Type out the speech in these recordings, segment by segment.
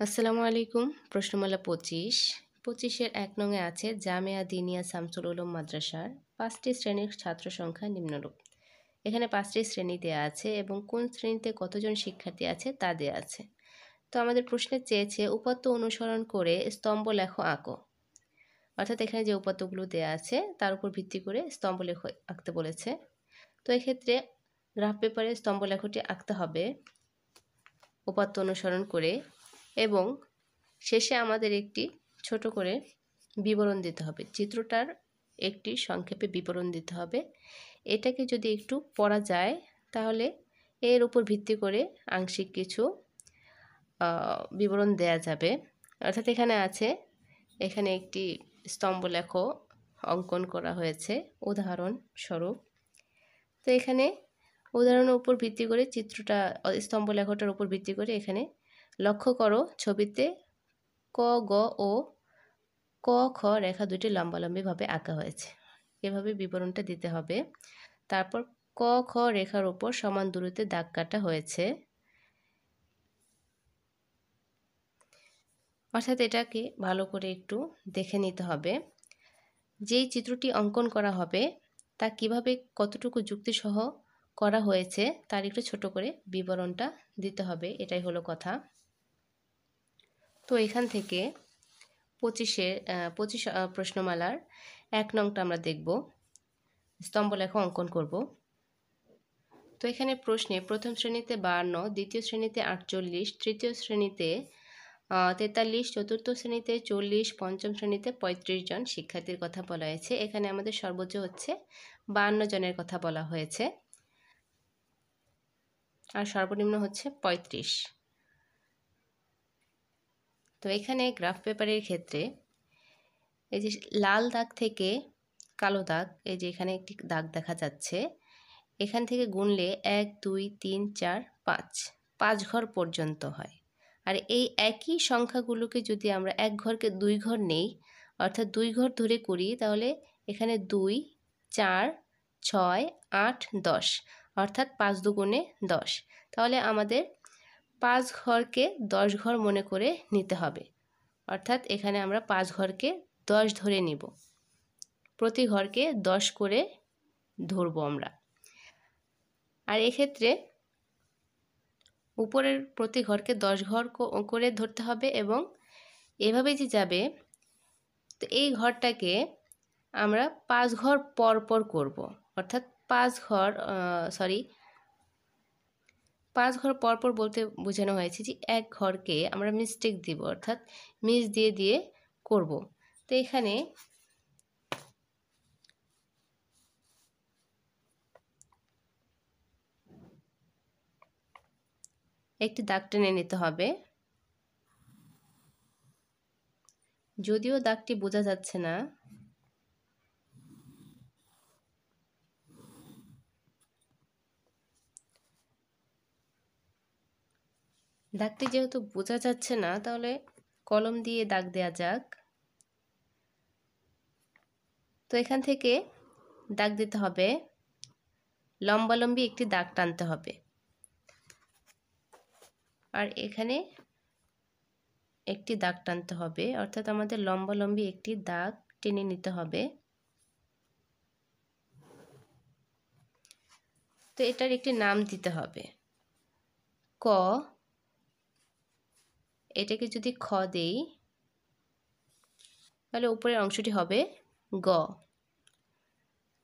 আসসালামু আলাইকুম। প্রশ্নমালা ২৫-এর ১ নংয়ে আছে জামেয়া দিনিয়া শামসুল উলুম মাদ্রাসার ৫টি শ্রেণীর ছাত্র সংখ্যা নিম্নরূপ। এখানে ৫টি শ্রেণী দেয়া আছে এবং কোন শ্রেণীতে কতজন শিক্ষার্থী আছে তা দেয়া আছে। তো আমাদের প্রশ্নে চেয়েছে উপাত্ত অনুসরণ করে স্তম্ভ লেখ আঁকো। অর্থাৎ এখানে যে উপাত্তগুলো দেয়া আছে তার উপর ভিত্তি করে স্তম্ভ লেখ আঁকতে বলেছে। তো এক্ষেত্রে গ্রাফ পেপারে স্তম্ভ লেখটি আঁকতে হবে উপাত্ত অনুসরণ করে এবং শেষে আমাদের একটি ছোট করে বিবরণ দিতে হবে। চিত্রটার একটি সংক্ষেপে বিবরণ দিতে হবে। এটাকে যদি একটু পড়া যায় তাহলে এর উপর ভিত্তি করে আংশিক কিছু বিবরণ দেয়া যাবে। অর্থাৎ এখানে আছে, এখানে একটি স্তম্ভলেখ অঙ্কন করা হয়েছে উদাহরণস্বরূপ। তো এখানে উদাহরণের উপর ভিত্তি করে চিত্রটা স্তম্ভলেখটার উপর ভিত্তি করে এখানে লক্ষ্য করো ছবিতে ক, গ ও ক, খ রেখা দুটি লম্বালম্বিভাবে আঁকা হয়েছে। এভাবে বিবরণটা দিতে হবে। তারপর ক, খ রেখার উপর সমান দূরত্বে দাগ কাটা হয়েছে। অর্থাৎ এটাকে ভালো করে একটু দেখে নিতে হবে। যেই চিত্রটি অঙ্কন করা হবে তা কিভাবে কতটুকু যুক্তিসহ করা হয়েছে তার একটু ছোট করে বিবরণটা দিতে হবে, এটাই হলো কথা। তো এখান থেকে ২৫ প্রশ্নমালার ১ নংটা আমরা দেখব, স্তম্ভলেখ অঙ্কন করব। তো এখানে প্রশ্নে প্রথম শ্রেণীতে ৫২, দ্বিতীয় শ্রেণীতে ৪৮, তৃতীয় শ্রেণীতে ৪৩, চতুর্থ শ্রেণীতে ৪০, পঞ্চম শ্রেণীতে ৩৫ জন শিক্ষার্থীর কথা বলা হয়েছে। এখানে আমাদের সর্বোচ্চ হচ্ছে ৫২ জনের কথা বলা হয়েছে আর সর্বনিম্ন হচ্ছে ৩৫। তো এখানে গ্রাফ পেপারের ক্ষেত্রে এই যে লাল দাগ থেকে কালো দাগ, এই যে এখানে একটি দাগ দেখা যাচ্ছে, এখান থেকে গুনলে ১, ২, ৩, ৪, ৫ ঘর পর্যন্ত হয়। আর এই একই সংখ্যাগুলোকে যদি আমরা এক ঘরকে ২ ঘর নেই, অর্থাৎ ২ ঘর ধরে করি, তাহলে এখানে ২, ৪, ৬, ৮, ১০, অর্থাৎ ৫ দুগুণে ১০। তাহলে আমাদের ৫ ঘরকে ১০ ঘর মনে করে নিতে হবে। অর্থাৎ এখানে আমরা ৫ ঘরকে ১০ ধরে নিব, প্রতি ঘরকে ১০ করে ধরব আমরা। আর এক্ষেত্রে উপরের প্রতি ঘরকে ১০ ঘর করে ধরতে হবে এবং এভাবে যে যাবে, তো এই ঘরটাকে আমরা ৫ ঘর পর পর করব। অর্থাৎ ৫ ঘর পর পর বলতে বোঝানো হয়েছে যে এক ঘরকে আমরা মিস্টেক দিব, অর্থাৎ মিস দিয়ে দিয়ে করব। তো এখানে একটি দাগ টেনে নিতে হবে। যদিও দাগটি বোঝা যাচ্ছে না, দাগটি যেহেতু বোঝা যাচ্ছে না তাহলে কলম দিয়ে দাগ দেয়া যাক। তো এখান থেকে দাগ দিতে হবে, লম্বালম্বি একটি দাগ টানতে হবে। আর এখানে একটি দাগ টানতে হবে, অর্থাৎ আমাদের লম্বালম্বি একটি দাগ টেনে নিতে হবে। তো এটার একটি নাম দিতে হবে, ক। এটাকে যদি খ দেই তাহলে উপরের অংশটি হবে গ।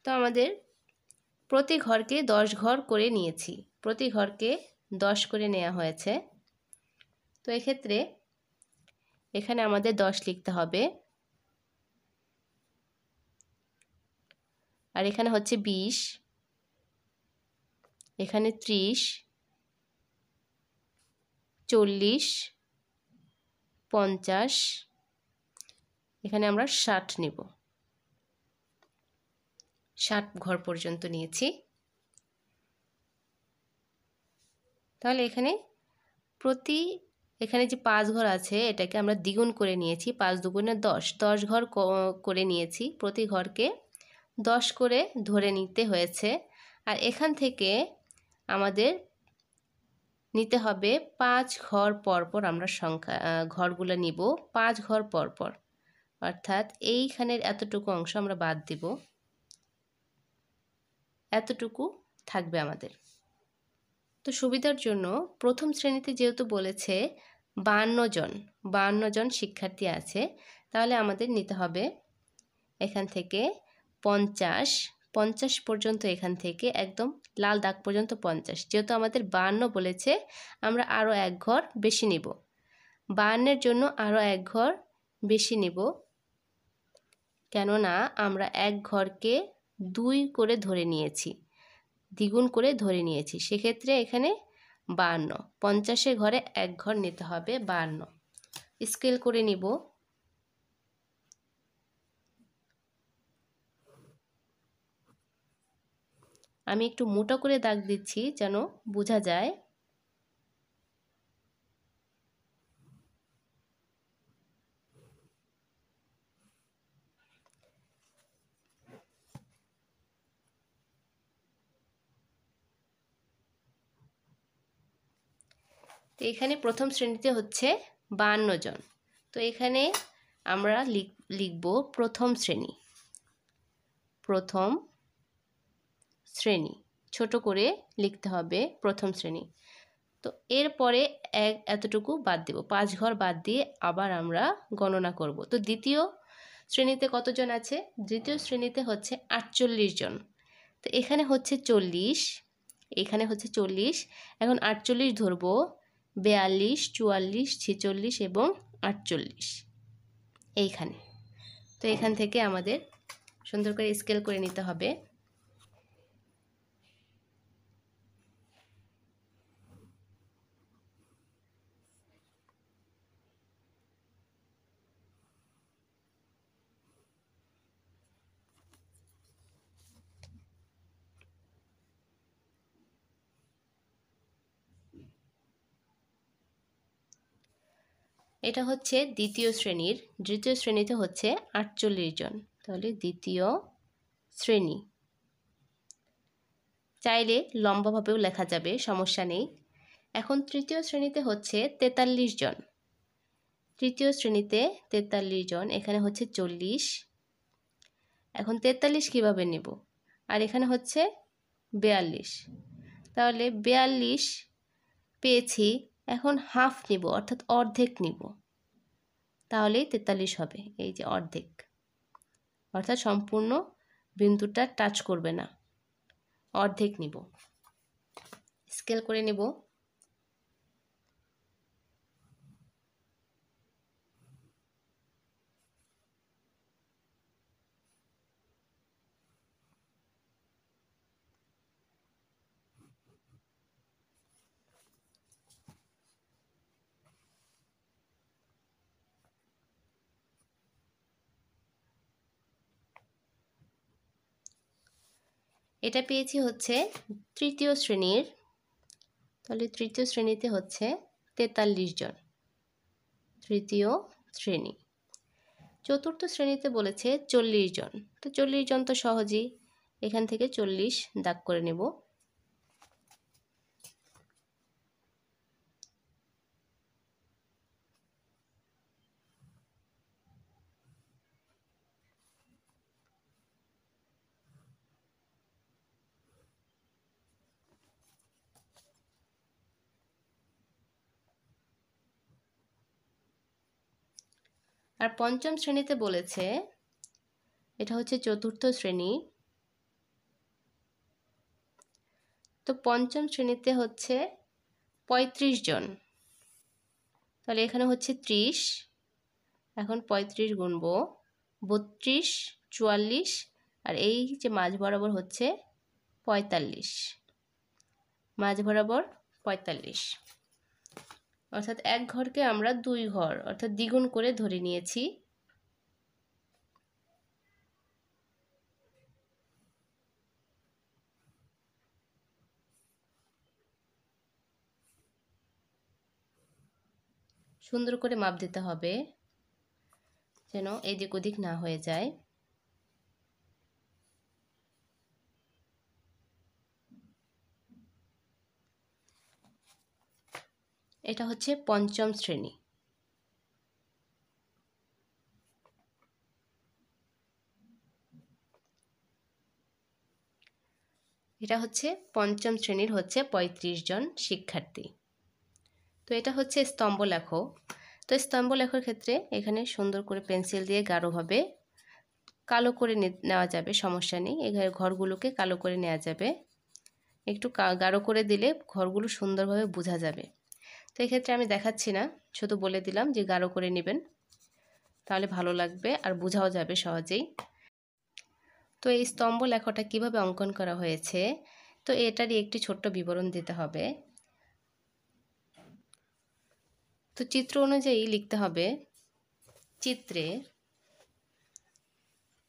তো আমাদের প্রতি ঘরকে ১০ ঘর করে নিয়েছি, প্রতি ঘরকে ১০ করে নেওয়া হয়েছে। তো এক্ষেত্রে এখানে আমাদের ১০ লিখতে হবে, আর এখানে হচ্ছে ২০, এখানে ৩০, ৪০, ৫০, এখানে আমরা ৬০ নিব। ৬০ ঘর পর্যন্ত নিয়েছি। তাহলে এখানে এখানে যে ৫ ঘর আছে এটাকে আমরা দ্বিগুণ করে নিয়েছি, ৫ দুগুণে ১০, ১০ ঘর করে নিয়েছি, প্রতি ঘরকে ১০ করে ধরে নিতে হয়েছে। আর এখান থেকে আমাদের নিতে হবে 5 ঘর পরপর আমরা সংখ্যা ঘরগুলো নিব 5 ঘর পরপর, অর্থাৎ এইখানের এতটুকু অংশ আমরা বাদ দিব, এতটুকু থাকবে আমাদের। তো সুবিধার জন্য প্রথম শ্রেণীতে যেহেতু বলেছে 52 জন শিক্ষার্থী আছে, তাহলে আমাদের নিতে হবে এখান থেকে 50 পর্যন্ত, এখান থেকে একদম লাল দাগ পর্যন্ত 50। যেহেতু আমাদের 52 বলেছে, আমরা আরও এক ঘর বেশি নিব, 52-এর জন্য আরও এক ঘর বেশি নিব, কেননা আমরা এক ঘরকে 2 করে ধরে নিয়েছি, দ্বিগুণ করে ধরে নিয়েছি, সেক্ষেত্রে এখানে 52, 50-এর ঘরে এক ঘর নিতে হবে 52। স্কেল করে নিব। আমি একটু মোটা করে দাগ দিচ্ছি যেন বোঝা যায়। তো এখানে প্রথম শ্রেণীতে হচ্ছে 52 জন। তো এখানে আমরা লিখব প্রথম শ্রেণী, প্রথম শ্রেণী ছোট করে লিখতে হবে প্রথম শ্রেণী। তো এরপরে এতটুকু বাদ দেব, 5 ঘর বাদ দিয়ে আবার আমরা গণনা করব। তো দ্বিতীয় শ্রেণীতে কতজন আছে? দ্বিতীয় শ্রেণীতে হচ্ছে 48 জন। তো এখানে হচ্ছে 40, এখানে হচ্ছে 40, এখন 48 ধরবো, 42, 44, 46 এবং 48 এইখানে। তো এখান থেকে আমাদের সুন্দর করে স্কেল করে নিতে হবে। এটা হচ্ছে দ্বিতীয় শ্রেণীর, দ্বিতীয় শ্রেণীতে হচ্ছে 48 জন, তাহলে দ্বিতীয় শ্রেণী। চাইলে লম্বাভাবেও লেখা যাবে, সমস্যা নেই। এখন তৃতীয় শ্রেণীতে হচ্ছে 43 জন, তৃতীয় শ্রেণীতে 43 জন, এখানে হচ্ছে 40, এখন 43 কিভাবে নেব? আর এখানে হচ্ছে 42, তাহলে 42 পেয়েছি, এখন হাফ নিব, অর্থাৎ অর্ধেক নিব, তাহলেই 43 হবে। এই যে অর্ধেক, অর্থাৎ সম্পূর্ণ বিন্দুটা টাচ করবে না, অর্ধেক নিব। স্কেল করে নেব। এটা পেয়েছি হচ্ছে তৃতীয় শ্রেণীর, তাহলে তৃতীয় শ্রেণীতে হচ্ছে 43 জন, তৃতীয় শ্রেণী। চতুর্থ শ্রেণীতে বলেছে 40 জন, তো 40 জন তো সহজেই, এখান থেকে 40 দাগ করে নেব। আর পঞ্চম শ্রেণীতে বলেছে, এটা হচ্ছে চতুর্থ শ্রেণী, তো পঞ্চম শ্রেণীতে হচ্ছে 35 জন, তাহলে এখানে হচ্ছে 30, এখন 35 গুনবো, 32, 44, আর এই যে মাঝ বরাবর হচ্ছে 45, মাঝ বরাবর 45, অর্থাৎ এক ঘরকে আমরা 2 ঘর অর্থাৎ দ্বিগুণ করে ধরে নিয়েছি। সুন্দর করে মাপ দিতে হবে যেন এদিক ওদিক না হয়ে যায়। এটা হচ্ছে পঞ্চম শ্রেণী। এটা হচ্ছে পঞ্চম শ্রেণীর হচ্ছে ৩৫ জন শিক্ষার্থী। তো এটা হচ্ছে স্তম্ভ লেখো। তো স্তম্ভ লেখার ক্ষেত্রে এখানে সুন্দর করে পেন্সিল দিয়ে গাঢ়ভাবে কালো করে নেওয়া যাবে, সমস্যা নেই। এখানে ঘরগুলোকে কালো করে নেওয়া যাবে, একটু গাঢ় করে দিলে ঘরগুলো সুন্দরভাবে বোঝা যাবে। তো এক্ষেত্রে আমি দেখাচ্ছি না, শুধু বলে দিলাম যে গাঢ় করে নেবেন, তাহলে ভালো লাগবে আর বোঝাও যাবে সহজেই। তো এই স্তম্ভ লেখাটা কিভাবে অঙ্কন করা হয়েছে, তো এটারই একটি ছোট্ট বিবরণ দিতে হবে। তো চিত্র অনুযায়ী লিখতে হবে। চিত্রে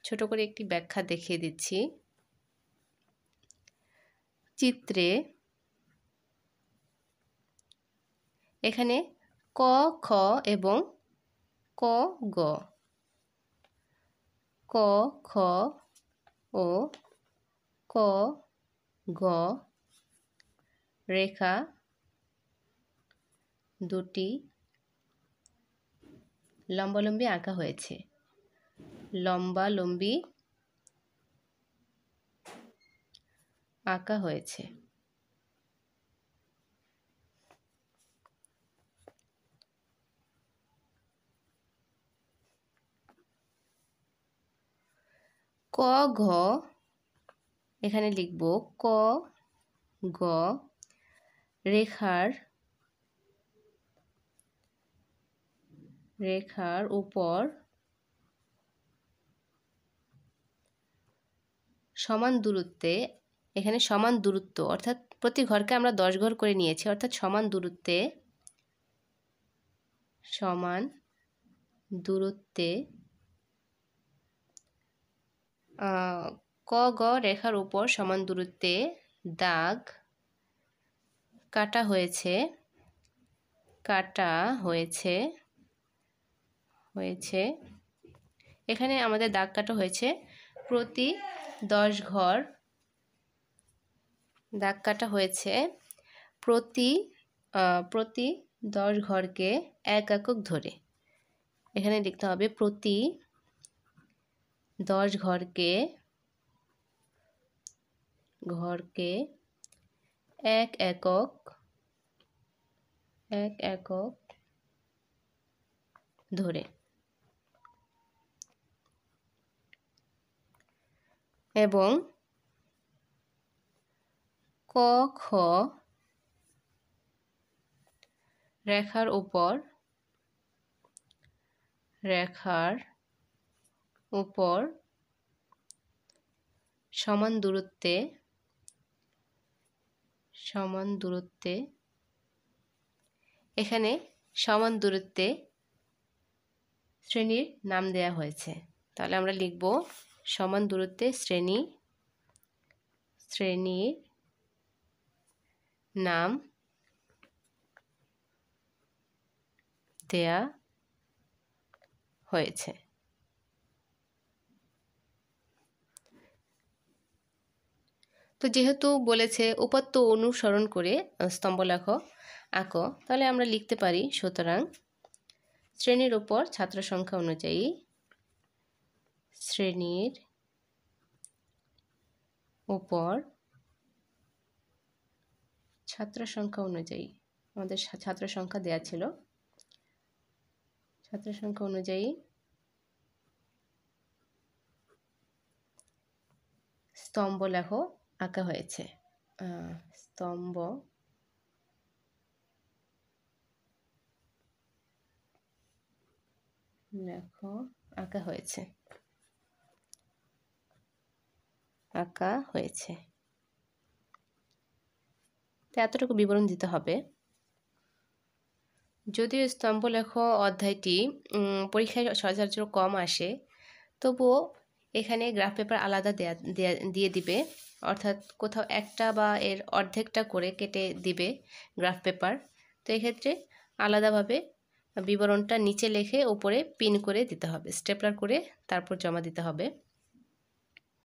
ছোট করে একটি ব্যাখ্যা দেখিয়ে দিচ্ছি। চিত্রে এখানে ক, খ এবং ক, গ, ক, খ ও ক, গ রেখা দুটি লম্বালম্বি আঁকা হয়েছে। লম্বালম্বি আঁকা হয়েছে। ক, ঘ এখানে লিখব ক, গ রেখার উপর সমান দূরত্বে, এখানে সমান দূরত্ব অর্থাৎ প্রতি ঘরকে আমরা 10 ঘর করে নিয়েছি, অর্থাৎ সমান দূরত্বে ক, গ রেখার উপর সমান দূরত্বে দাগ কাটা হয়েছে। এখানে আমাদের দাগ কাটা হয়েছে প্রতি 10 ঘর। দাগ কাটা হয়েছে প্রতি 10 ঘরকে 1 একক ধরে। এখানে লিখতে হবে প্রতি 10 ঘরকে 1 একক ধরে। এবং ক, খ রেখার উপর সমান দূরত্বে এখানে সমান দূরত্বে শ্রেণীর নাম দেয়া হয়েছে। তাহলে আমরা লিখব সমান দূরত্বে শ্রেণীর নাম দেয়া হয়েছে। তো যেহেতু বলেছে উপাত্ত অনুসরণ করে স্তম্ভ আঁকো, তাহলে আমরা লিখতে পারি সুতরাং শ্রেণীর উপর ছাত্র সংখ্যা অনুযায়ী আমাদের ছাত্র সংখ্যা দেয়া ছিল, ছাত্র সংখ্যা অনুযায়ী স্তম্ভ লেখো আঁকা হয়েছে। স্তম্ভ লেখো আঁকা হয়েছে। তো এতটুকু বিবরণ দিতে হবে। যদিও স্তম্ভ লেখো অধ্যায়টি পরীক্ষায় সচরাচর কম আসে, তবুও এখানে গ্রাফ পেপার আলাদা দিয়ে দিবে, অর্থাৎ কোথাও একটা বা এর অর্ধেকটা করে কেটে দিবে গ্রাফ পেপার। তো এক্ষেত্রে আলাদাভাবে বিবরণটা নিচে লিখে উপরে পিন করে দিতে হবে, স্টেপলার করে তারপর জমা দিতে হবে।